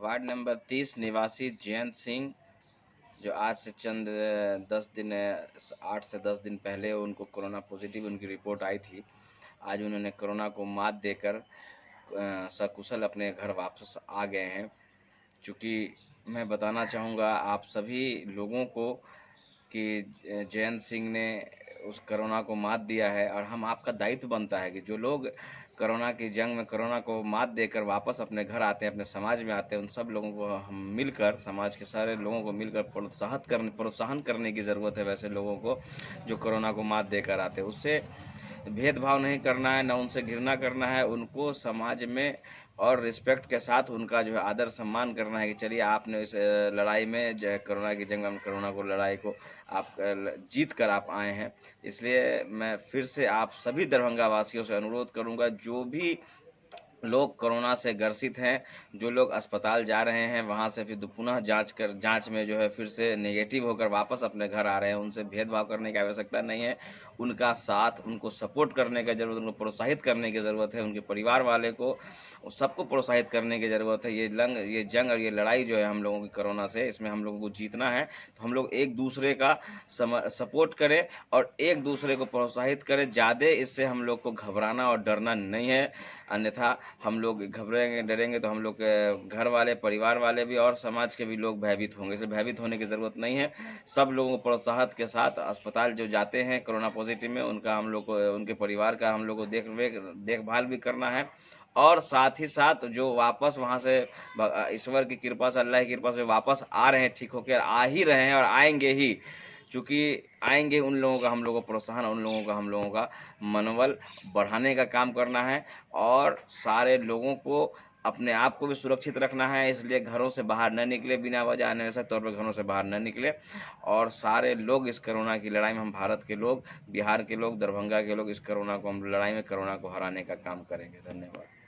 Ward number 30 निवासी जयंत सिंह, जो आज से चंद 10 दिन 8 से 10 दिन पहले उनको कोरोना पॉजिटिव उनकी रिपोर्ट आई थी। आज उन्होंने कोरोना को मात देकर सकुशल अपने घर वापस आ गए हैं। चूँकि मैं बताना चाहूँगा आप सभी लोगों को कि जयंत सिंह ने उस कोरोना को मात दिया है, और हम आपका दायित्व बनता है कि जो लोग कोरोना की जंग में कोरोना को मात देकर वापस अपने घर आते हैं, अपने समाज में आते हैं, उन सब लोगों को हम मिलकर, समाज के सारे लोगों को मिलकर प्रोत्साहन करने की ज़रूरत है वैसे लोगों को जो कोरोना को मात देकर आते हैं। उससे भेदभाव नहीं करना है, ना उनसे घृणा करना है, उनको समाज में और रिस्पेक्ट के साथ उनका जो है आदर सम्मान करना है कि चलिए आपने इस लड़ाई में कोरोना की जंग में कोरोना को लड़ाई को आप जीत कर आप आए हैं। इसलिए मैं फिर से आप सभी दरभंगा वासियों से अनुरोध करूंगा, जो भी लोग कोरोना से ग्रसित हैं, जो लोग अस्पताल जा रहे हैं, वहां से फिर पुनः जांच में जो है फिर से नेगेटिव होकर वापस अपने घर आ रहे हैं, उनसे भेदभाव करने की आवश्यकता नहीं है। उनका साथ, उनको सपोर्ट करने की ज़रूरत, उनको प्रोत्साहित करने की ज़रूरत है, उनके परिवार वाले को सबको प्रोत्साहित करने की ज़रूरत है। ये जंग और ये लड़ाई जो है हम लोगों की कोरोना से, इसमें हम लोगों को जीतना है, तो हम लोग एक दूसरे का सपोर्ट करें और एक दूसरे को प्रोत्साहित करें। ज़्यादा इससे हम लोग को घबराना और डरना नहीं है, अन्यथा हम लोग घबराएंगे, डरेंगे तो हम लोग के घर वाले, परिवार वाले भी और समाज के भी लोग भयभीत होंगे। इससे भयभीत होने की ज़रूरत नहीं है। सब लोगों को प्रोत्साहन के साथ अस्पताल जो जाते हैं कोरोना पॉजिटिव में, उनका हम लोग को, उनके परिवार का हम लोग को देखभाल भी करना है, और साथ ही साथ जो वापस वहाँ से ईश्वर की कृपा से, अल्लाह की कृपा से वापस आ रहे हैं, ठीक होकर आ ही रहे हैं और आएंगे ही, चूँकि आएंगे, उन लोगों का हम लोगों को प्रोत्साहन, उन लोगों का हम लोगों का मनोबल बढ़ाने का काम करना है, और सारे लोगों को अपने आप को भी सुरक्षित रखना है। इसलिए घरों से बाहर न निकले, बिना वजह अनावश्यक तौर पर घरों से बाहर न निकले, और सारे लोग इस कोरोना की लड़ाई में, हम भारत के लोग, बिहार के लोग, दरभंगा के लोग, इस कोरोना को, हम लड़ाई में कोरोना को हराने का काम करेंगे। धन्यवाद।